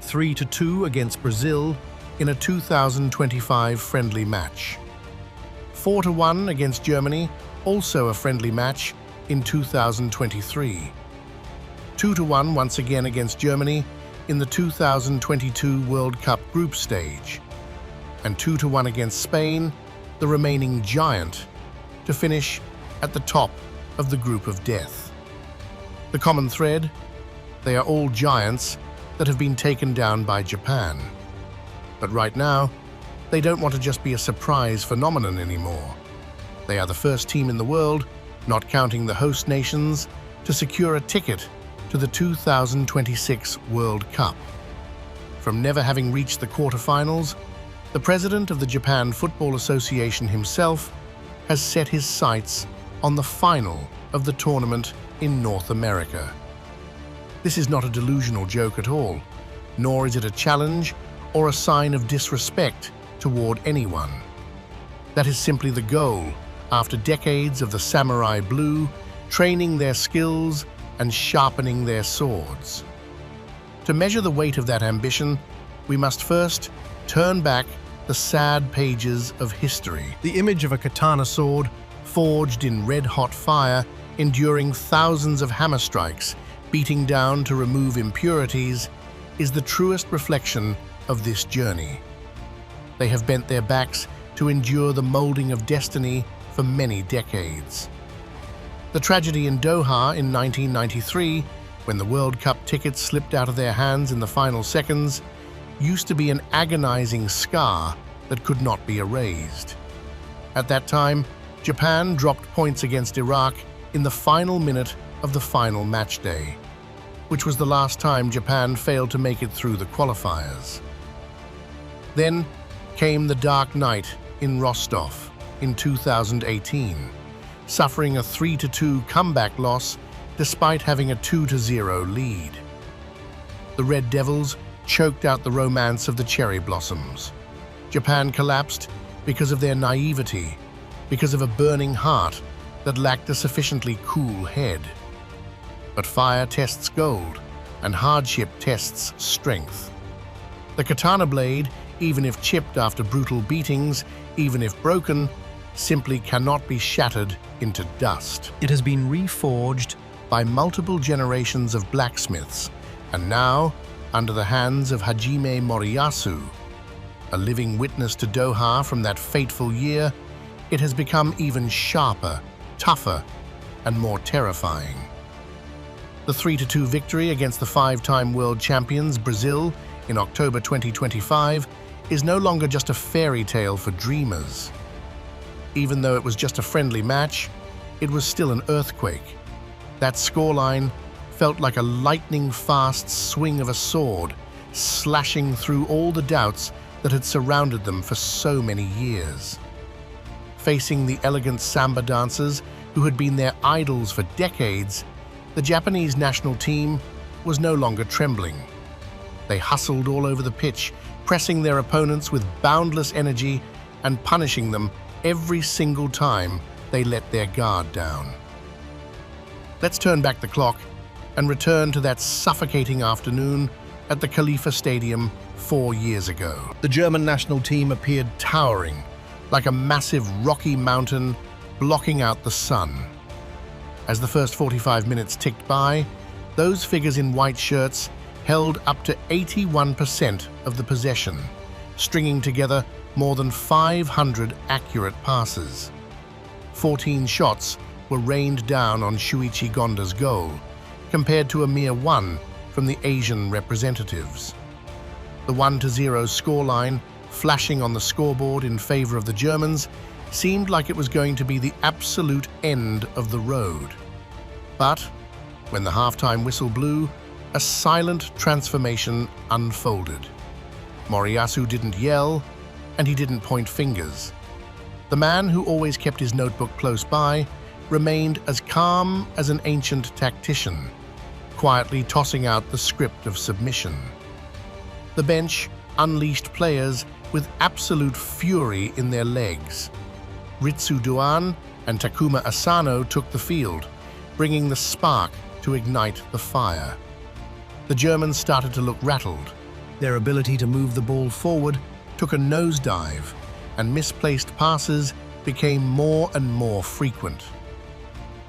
3-2 against Brazil in a 2025 friendly match. 4-1 against Germany, also a friendly match in 2023. 2-1 once again against Germany in the 2022 World Cup group stage. And 2-1 against Spain, the remaining giant, to finish at the top of the group of death. The common thread? They are all giants that have been taken down by Japan. But right now, they don't want to just be a surprise phenomenon anymore. They are the first team in the world, not counting the host nations, to secure a ticket to the 2026 World Cup. From never having reached the quarterfinals, the president of the Japan Football Association himself has set his sights on the final of the tournament in North America. This is not a delusional joke at all, nor is it a challenge or a sign of disrespect toward anyone. That is simply the goal after decades of the samurai blue training their skills and sharpening their swords. To measure the weight of that ambition, we must first turn back the sad pages of history. The image of a katana sword forged in red-hot fire, enduring thousands of hammer strikes, beating down to remove impurities, is the truest reflection of this journey. They have bent their backs to endure the molding of destiny for many decades. The tragedy in Doha in 1993, when the World Cup tickets slipped out of their hands in the final seconds, used to be an agonizing scar that could not be erased. At that time, Japan dropped points against Iraq in the final minute of the final match day, which was the last time Japan failed to make it through the qualifiers. Then came the dark night in Rostov in 2018, suffering a 3-2 comeback loss despite having a 2-0 lead. The Red Devils choked out the romance of the cherry blossoms. Japan collapsed because of their naivety, because of a burning heart that lacked a sufficiently cool head. But fire tests gold, and hardship tests strength. The katana blade, even if chipped after brutal beatings, even if broken, simply cannot be shattered into dust. It has been reforged by multiple generations of blacksmiths, and now, under the hands of Hajime Moriyasu, a living witness to Doha from that fateful year, it has become even sharper, tougher, and more terrifying. The 3-2 victory against the five-time world champions Brazil in October 2025 is no longer just a fairy tale for dreamers. Even though it was just a friendly match, it was still an earthquake. That scoreline felt like a lightning-fast swing of a sword, slashing through all the doubts that had surrounded them for so many years. Facing the elegant samba dancers who had been their idols for decades, the Japanese national team was no longer trembling. They hustled all over the pitch, pressing their opponents with boundless energy and punishing them every single time they let their guard down. Let's turn back the clock and return to that suffocating afternoon at the Khalifa Stadium 4 years ago. The German national team appeared towering, like a massive rocky mountain blocking out the sun. As the first 45 minutes ticked by, those figures in white shirts held up to 81% of the possession, stringing together more than 500 accurate passes. 14 shots were rained down on Shuichi Gonda's goal, compared to a mere one from the Asian representatives. The 1-0 scoreline, flashing on the scoreboard in favor of the Germans, seemed like it was going to be the absolute end of the road. But when the halftime whistle blew, a silent transformation unfolded. Moriyasu didn't yell, and he didn't point fingers. The man who always kept his notebook close by remained as calm as an ancient tactician, quietly tossing out the script of submission. The bench unleashed players with absolute fury in their legs. Ritsu Doan and Takuma Asano took the field, bringing the spark to ignite the fire. The Germans started to look rattled, Their ability to move the ball forward took a nosedive, and misplaced passes became more and more frequent.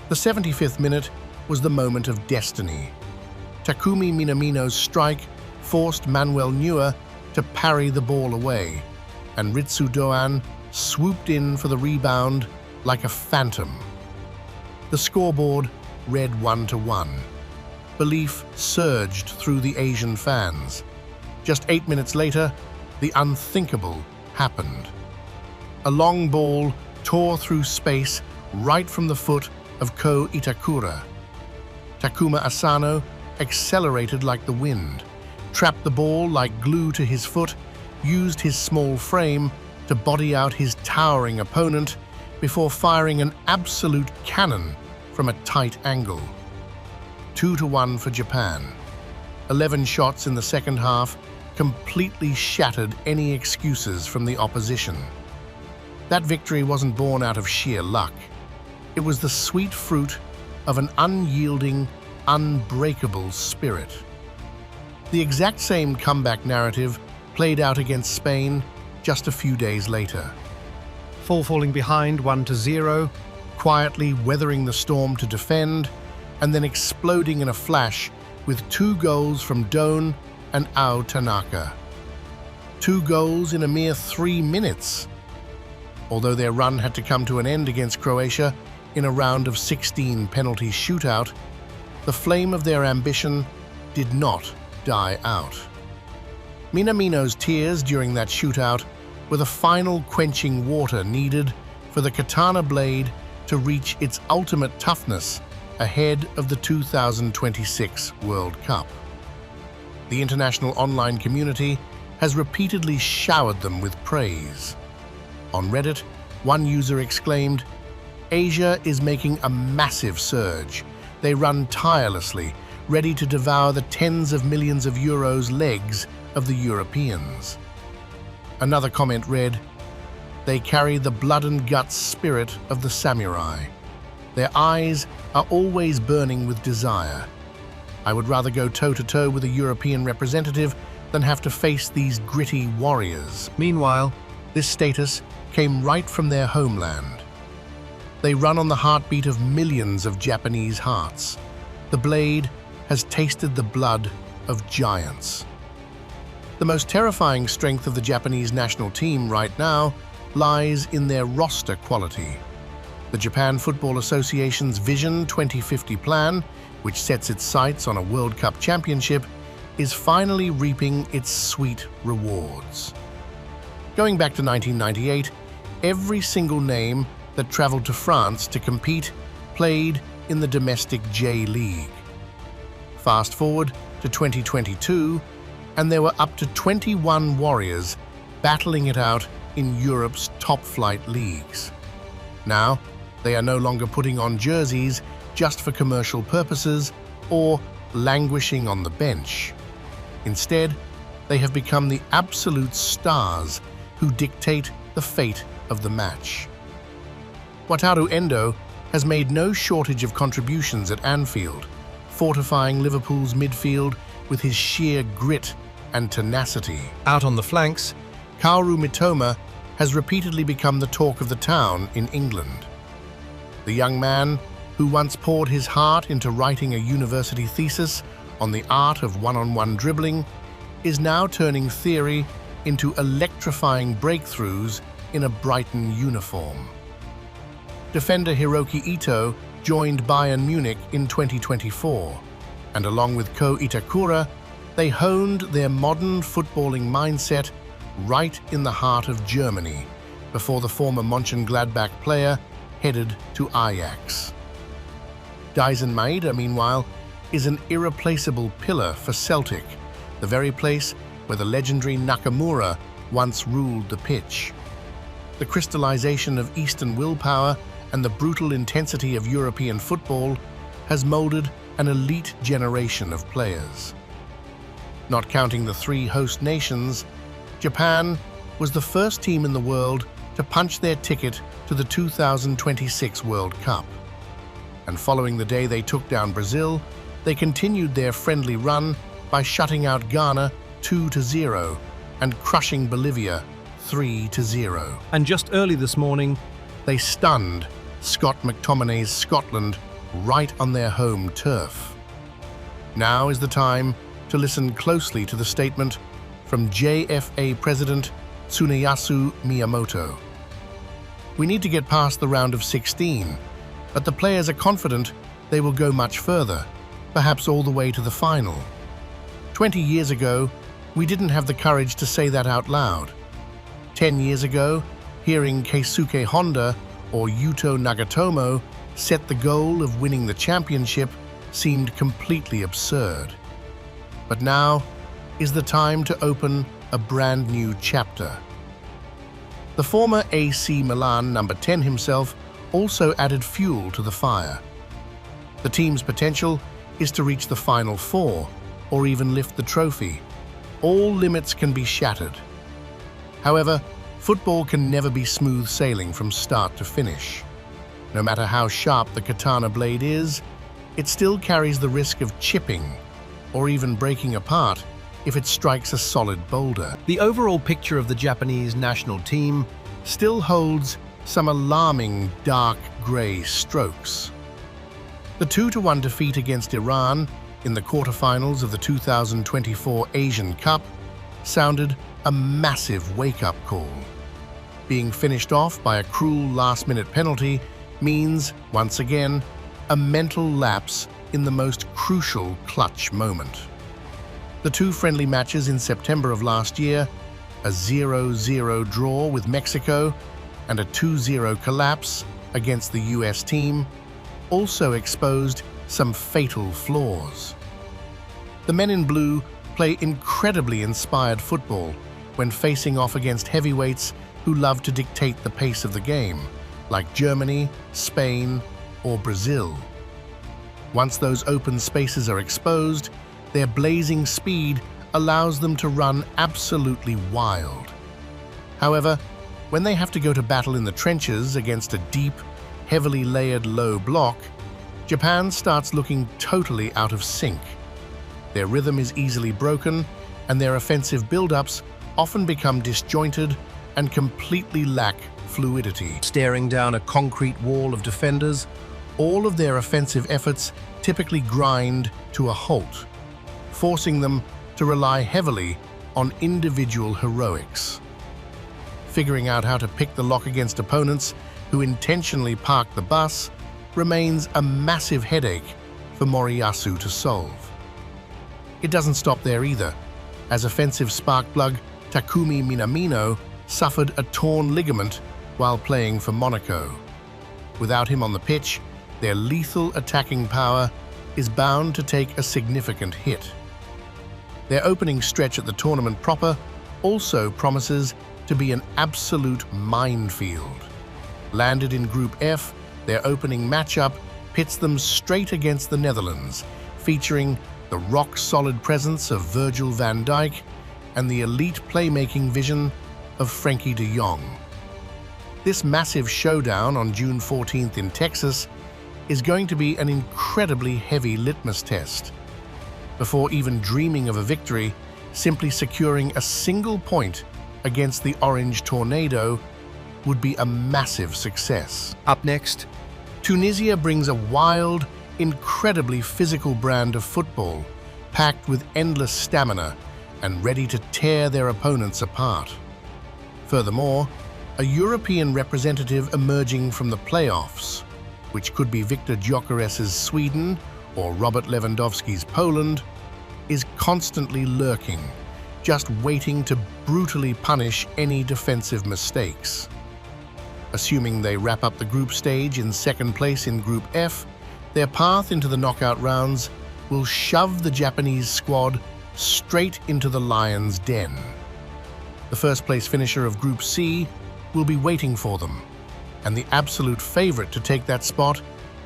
The 75th minute was the moment of destiny. Takumi Minamino's strike forced Manuel Neuer to parry the ball away, and Ritsu Doan swooped in for the rebound like a phantom. The scoreboard read 1-1. Belief surged through the Asian fans. Just 8 minutes later, the unthinkable happened. A long ball tore through space right from the foot of Ko Itakura. Takuma Asano accelerated like the wind, trapped the ball like glue to his foot, used his small frame to body out his towering opponent before firing an absolute cannon from a tight angle. 2-1 for Japan. 11 shots in the second half completely shattered any excuses from the opposition. That victory wasn't born out of sheer luck. It was the sweet fruit of an unyielding, unbreakable spirit. The exact same comeback narrative played out against Spain just a few days later. Falling behind 1-0, quietly weathering the storm to defend, and then exploding in a flash with 2 goals from Doan and Ao Tanaka. 2 goals in a mere 3 minutes. Although their run had to come to an end against Croatia in a round of 16 penalty shootout, the flame of their ambition did not die out. Minamino's tears during that shootout were the final quenching water needed for the katana blade to reach its ultimate toughness ahead of the 2026 World Cup. The international online community has repeatedly showered them with praise. On Reddit, one user exclaimed, "Asia is making a massive surge. They run tirelessly, ready to devour the tens of millions of euros legs of the Europeans." Another comment read, "They carry the blood and guts spirit of the samurai. Their eyes are always burning with desire. I would rather go toe-to-toe with a European representative than have to face these gritty warriors." Meanwhile, this status came right from their homeland. They run on the heartbeat of millions of Japanese hearts. The blade has tasted the blood of giants. The most terrifying strength of the Japanese national team right now lies in their roster quality. The Japan Football Association's Vision 2050 plan, which sets its sights on a World Cup championship, is finally reaping its sweet rewards. Going back to 1998, every single name that traveled to France to compete played in the domestic J-League. Fast forward to 2022, and there were up to 21 warriors battling it out in Europe's top-flight leagues. Now, they are no longer putting on jerseys just for commercial purposes or languishing on the bench. Instead, they have become the absolute stars who dictate the fate of the match. Wataru Endo has made no shortage of contributions at Anfield, fortifying Liverpool's midfield with his sheer grit and tenacity. Out on the flanks, Kaoru Mitoma has repeatedly become the talk of the town in England. The young man, who once poured his heart into writing a university thesis on the art of one-on-one dribbling, is now turning theory into electrifying breakthroughs in a Brighton uniform. Defender Hiroki Ito joined Bayern Munich in 2024, and along with Ko Itakura, they honed their modern footballing mindset right in the heart of Germany before the former Mönchengladbach player headed to Ajax. Daisen Maeda, meanwhile, is an irreplaceable pillar for Celtic, the very place where the legendary Nakamura once ruled the pitch. The crystallization of Eastern willpower and the brutal intensity of European football has molded an elite generation of players. Not counting the 3 host nations, Japan was the first team in the world to punch their ticket to the 2026 World Cup. And following the day they took down Brazil, they continued their friendly run by shutting out Ghana 2-0 and crushing Bolivia 3-0. And just early this morning, They stunned Scott McTominay's Scotland right on their home turf. Now is the time to listen closely to the statement from JFA President Tsuneyasu Miyamoto. We need to get past the round of 16, but the players are confident they will go much further, perhaps all the way to the final. 20 years ago, we didn't have the courage to say that out loud. 10 years ago, hearing Keisuke Honda or Yuto Nagatomo set the goal of winning the championship seemed completely absurd. But now is the time to open a brand new chapter. The former AC Milan number 10 himself also added fuel to the fire. The team's potential is to reach the Final Four or even lift the trophy. All limits can be shattered. However, football can never be smooth sailing from start to finish. No matter how sharp the katana blade is, it still carries the risk of chipping or even breaking apart if it strikes a solid boulder. the overall picture of the Japanese national team Still holds some alarming dark grey strokes. The 2-1 defeat against Iran in the quarterfinals of the 2024 Asian Cup sounded a massive wake-up call. Being finished off by a cruel last-minute penalty means, once again, a mental lapse in the most crucial clutch moment. The two friendly matches in September of last year, a 0-0 draw with Mexico and a 2-0 collapse against the US team, also exposed some fatal flaws. The men in blue play incredibly inspired football when facing off against heavyweights who love to dictate the pace of the game, like Germany, Spain, or Brazil. Once those open spaces are exposed, their blazing speed allows them to run absolutely wild. However, when they have to go to battle in the trenches against a deep, heavily layered low block, Japan starts looking totally out of sync. Their rhythm is easily broken, and their offensive build-ups often become disjointed and completely lack fluidity. staring down a concrete wall of defenders, All of their offensive efforts typically grind to a halt, forcing them to rely heavily on individual heroics. Figuring out how to pick the lock against opponents who intentionally park the bus remains a massive headache for Moriyasu to solve. It doesn't stop there either, as offensive sparkplug Takumi Minamino suffered a torn ligament while playing for Monaco. Without him on the pitch, their lethal attacking power is bound to take a significant hit. Their opening stretch at the tournament proper also promises to be an absolute minefield. Landed in Group F, their opening matchup pits them straight against the Netherlands, featuring the rock-solid presence of Virgil van Dijk and the elite playmaking vision of Frenkie de Jong. This massive showdown on June 14th in Texas is going to be an incredibly heavy litmus test. Before even dreaming of a victory, simply securing a single point against the Orange Tornado would be a massive success. up next, Tunisia brings a wild, incredibly physical brand of football, packed with endless stamina and ready to tear their opponents apart. Furthermore, a European representative emerging from the playoffs, which could be Viktor Gyökeres's Sweden or Robert Lewandowski's Poland, is constantly lurking, just waiting to brutally punish any defensive mistakes. Assuming they wrap up the group stage in second place in Group F, their path into the knockout rounds will shove the Japanese squad straight into the lion's den. The first-place finisher of Group C will be waiting for them, and the absolute favorite to take that spot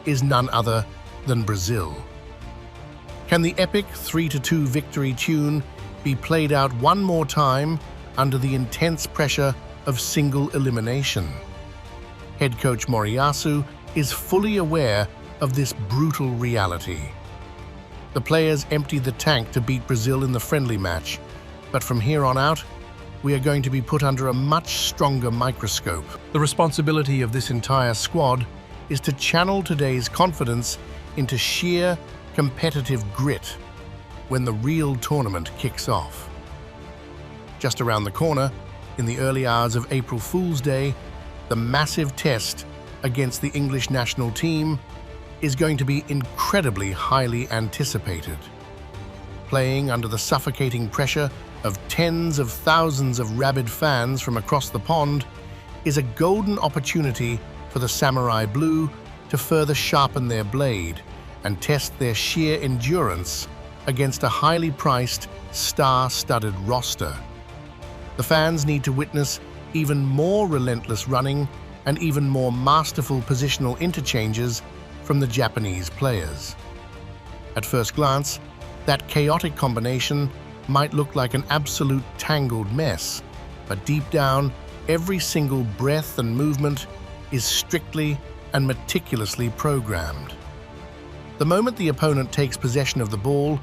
is none other than Brazil. Can the epic 3-2 victory tune be played out one more time under the intense pressure of single elimination? Head coach Moriyasu is fully aware of this brutal reality. The players emptied the tank to beat Brazil in the friendly match, But from here on out, we are going to be put under a much stronger microscope. The responsibility of this entire squad is to channel today's confidence into sheer competitive grit when the real tournament kicks off. Just around the corner, in the early hours of April Fool's Day, the massive test against the English national team is going to be incredibly highly anticipated. Playing under the suffocating pressure of tens of thousands of rabid fans from across the pond is a golden opportunity for the Samurai Blue to further sharpen their blade and test their sheer endurance against a highly priced, star-studded roster. The fans need to witness even more relentless running and even more masterful positional interchanges from the Japanese players. At first glance, that chaotic combination might look like an absolute tangled mess, but deep down, every single breath and movement is strictly and meticulously programmed. The moment the opponent takes possession of the ball,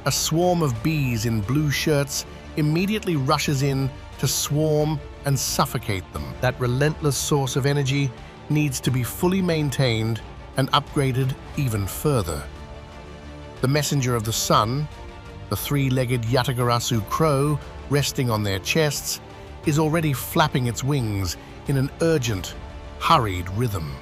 a swarm of bees in blue shirts immediately rushes in to swarm and suffocate them. That relentless source of energy needs to be fully maintained and upgraded even further. The messenger of the sun, the three-legged Yatagarasu crow resting on their chests, is already flapping its wings in an urgent, hurried rhythm.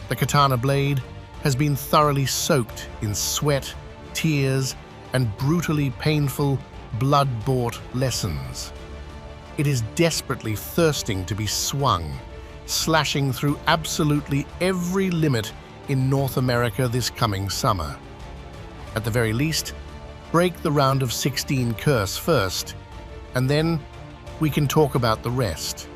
The katana blade has been thoroughly soaked in sweat, tears, and brutally painful, blood-bought lessons. It is desperately thirsting to be swung, slashing through absolutely every limit in North America this coming summer. At the very least, break the round of 16 curse first, and then we can talk about the rest.